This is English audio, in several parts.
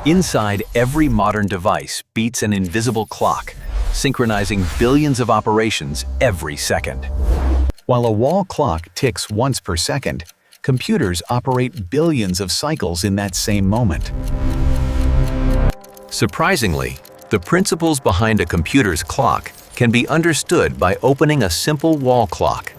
Inside every modern device beats an invisible clock, synchronizing billions of operations every second. While a wall clock ticks once per second, computers operate billions of cycles in that same moment. Surprisingly, the principles behind a computer's clock can be understood by opening a simple wall clock.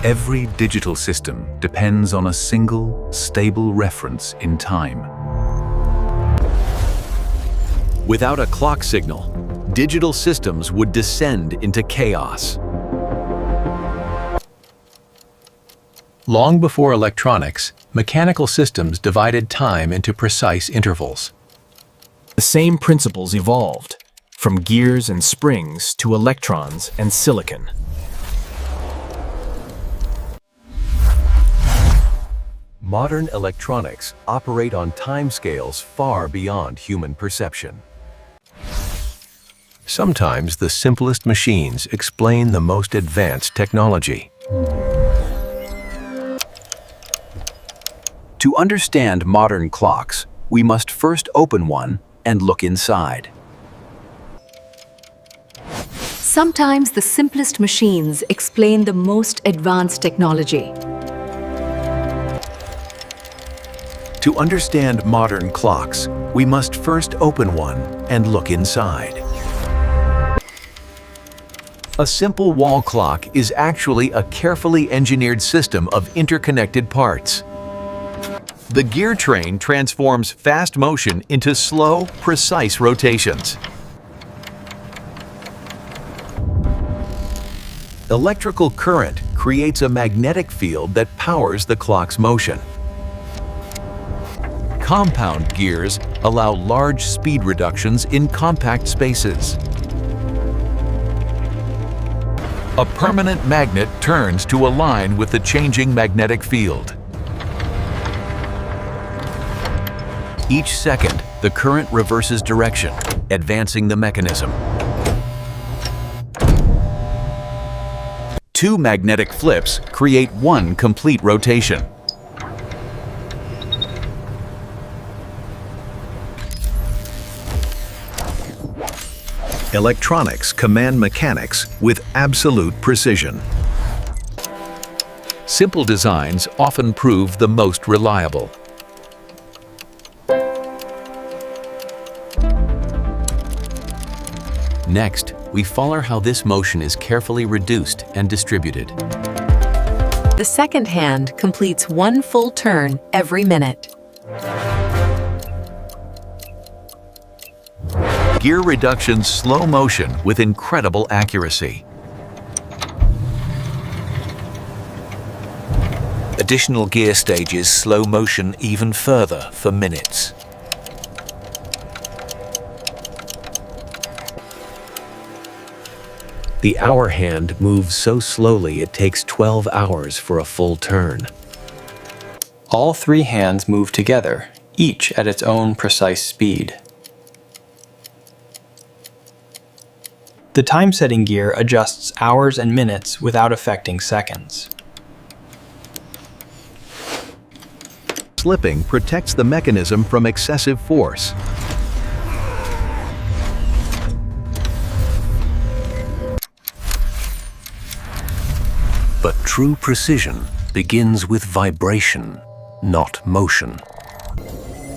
Every digital system depends on a single, stable reference in time. Without a clock signal, digital systems would descend into chaos. Long before electronics, mechanical systems divided time into precise intervals. The same principles evolved, from gears and springs to electrons and silicon. Modern electronics operate on timescales far beyond human perception. Sometimes the simplest machines explain the most advanced technology. To understand modern clocks, we must first open one and look inside. Sometimes the simplest machines explain the most advanced technology. To understand modern clocks, we must first open one and look inside. A simple wall clock is actually a carefully engineered system of interconnected parts. The gear train transforms fast motion into slow, precise rotations. Electrical current creates a magnetic field that powers the clock's motion. Compound gears allow large speed reductions in compact spaces. A permanent magnet turns to align with the changing magnetic field. Each second, the current reverses direction, advancing the mechanism. Two magnetic flips create one complete rotation. Electronics command mechanics with absolute precision. Simple designs often prove the most reliable. Next, we follow how this motion is carefully reduced and distributed. The second hand completes one full turn every minute. Gear reduction slow motion with incredible accuracy. Additional gear stages slow motion even further for minutes. The hour hand moves so slowly it takes 12 hours for a full turn. All three hands move together, each at its own precise speed. The time-setting gear adjusts hours and minutes without affecting seconds. Slipping protects the mechanism from excessive force. But true precision begins with vibration, not motion.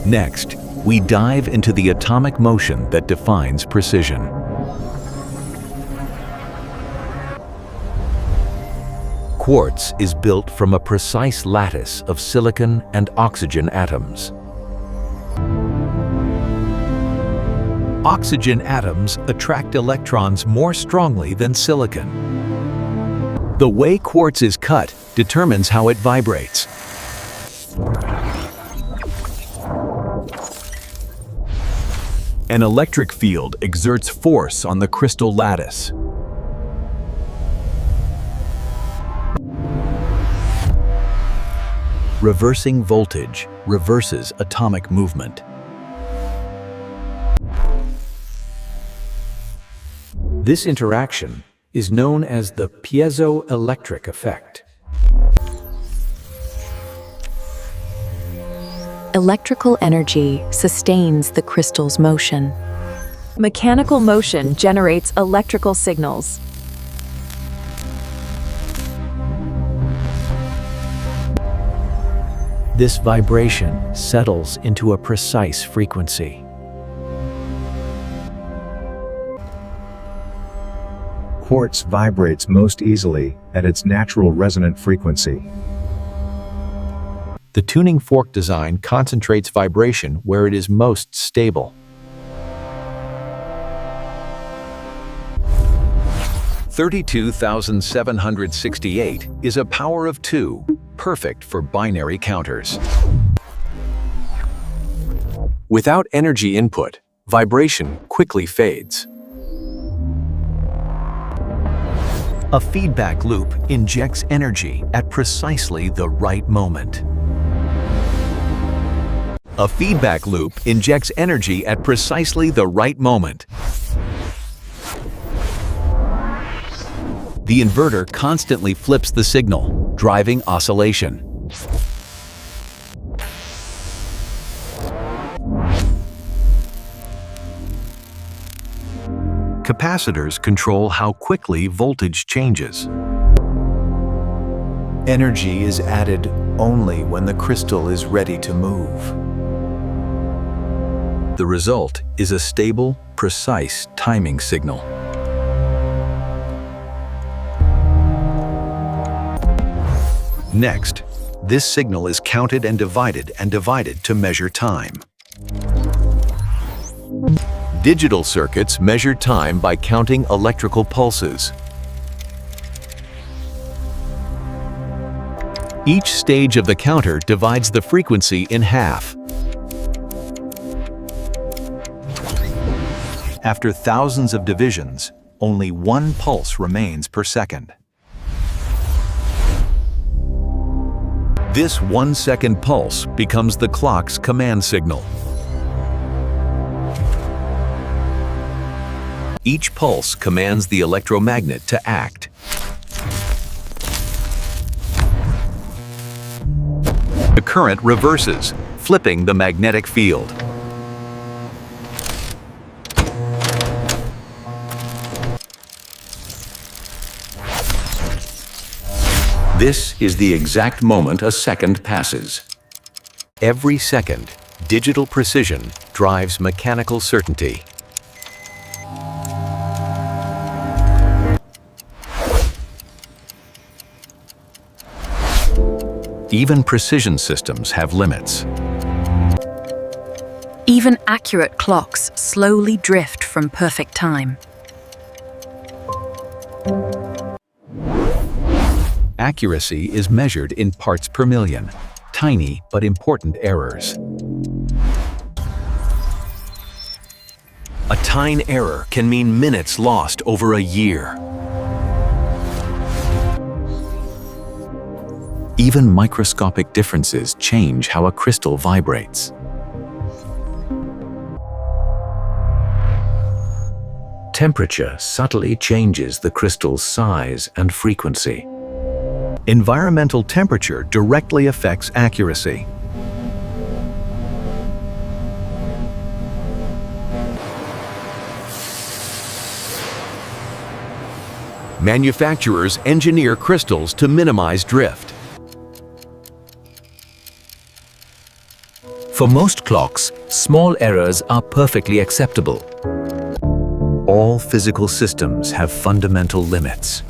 Next, we dive into the atomic motion that defines precision. Quartz is built from a precise lattice of silicon and oxygen atoms. Oxygen atoms attract electrons more strongly than silicon. The way quartz is cut determines how it vibrates. An electric field exerts force on the crystal lattice. Reversing voltage reverses atomic movement. This interaction is known as the piezoelectric effect. Electrical energy sustains the crystal's motion. Mechanical motion generates electrical signals. This vibration settles into a precise frequency. Quartz vibrates most easily at its natural resonant frequency. The tuning fork design concentrates vibration where it is most stable. (32,768) is a power of 2, perfect for binary counters. Without energy input, vibration quickly fades. A feedback loop injects energy at precisely the right moment. A feedback loop injects energy at precisely the right moment. The inverter constantly flips the signal, driving oscillation. Capacitors control how quickly voltage changes. Energy is added only when the crystal is ready to move. The result is a stable, precise timing signal. Next, this signal is counted and divided to measure time. Digital circuits measure time by counting electrical pulses. Each stage of the counter divides the frequency in half. After thousands of divisions, only one pulse remains per second. This 1-second pulse becomes the clock's command signal. Each pulse commands the electromagnet to act. The current reverses, flipping the magnetic field. This is the exact moment a second passes. Every second, digital precision drives mechanical certainty. Even precision systems have limits. Even accurate clocks slowly drift from perfect time. Accuracy is measured in parts per million, tiny but important errors. A tiny error can mean minutes lost over a year. Even microscopic differences change how a crystal vibrates. Temperature subtly changes the crystal's size and frequency. Environmental temperature directly affects accuracy. Manufacturers engineer crystals to minimize drift. For most clocks, small errors are perfectly acceptable. All physical systems have fundamental limits.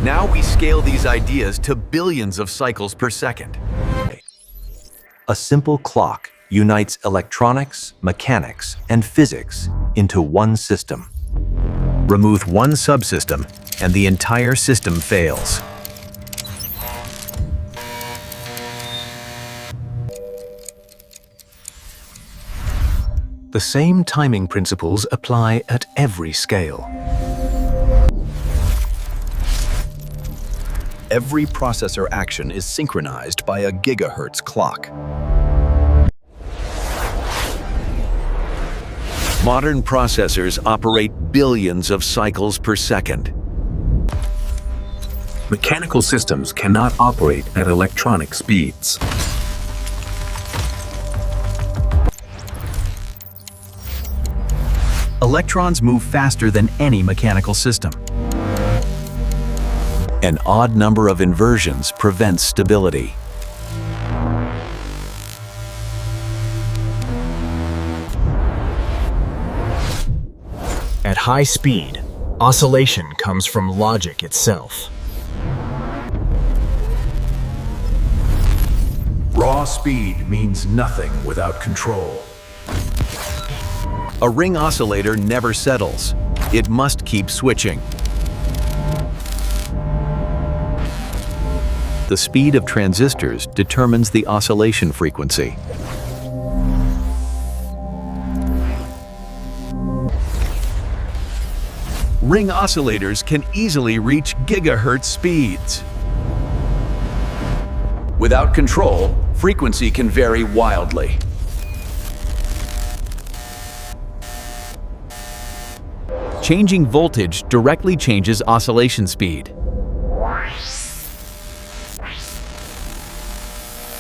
Now we scale these ideas to billions of cycles per second. A simple clock unites electronics, mechanics, and physics into one system. Remove one subsystem, and the entire system fails. The same timing principles apply at every scale. Every processor action is synchronized by a gigahertz clock. Modern processors operate billions of cycles per second. Mechanical systems cannot operate at electronic speeds. Electrons move faster than any mechanical system. An odd number of inversions prevents stability. At high speed, oscillation comes from logic itself. Raw speed means nothing without control. A ring oscillator never settles. It must keep switching. The speed of transistors determines the oscillation frequency. Ring oscillators can easily reach gigahertz speeds. Without control, frequency can vary wildly. Changing voltage directly changes oscillation speed.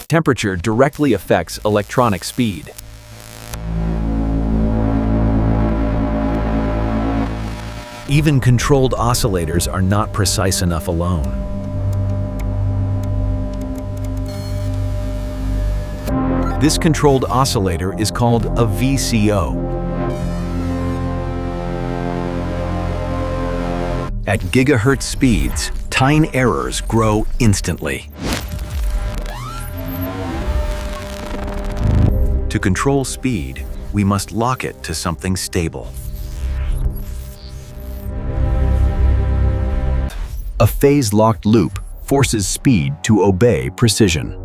Temperature directly affects electronic speed. Even controlled oscillators are not precise enough alone. This controlled oscillator is called a VCO. At gigahertz speeds, tine errors grow instantly. To control speed, we must lock it to something stable. A phase-locked loop forces speed to obey precision.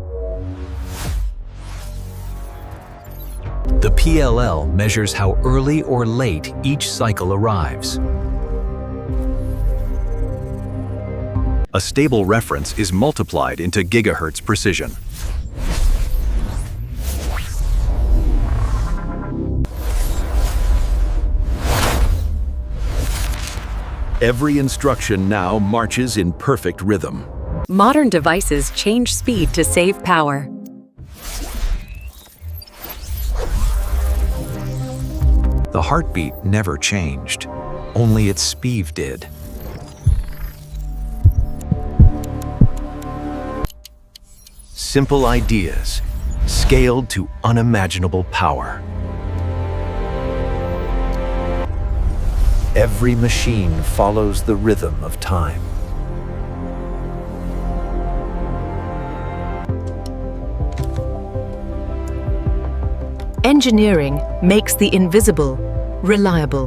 The PLL measures how early or late each cycle arrives. A stable reference is multiplied into gigahertz precision. Every instruction now marches in perfect rhythm. Modern devices change speed to save power. The heartbeat never changed, only its speed did. Simple ideas, scaled to unimaginable power. Every machine follows the rhythm of time. Engineering makes the invisible reliable.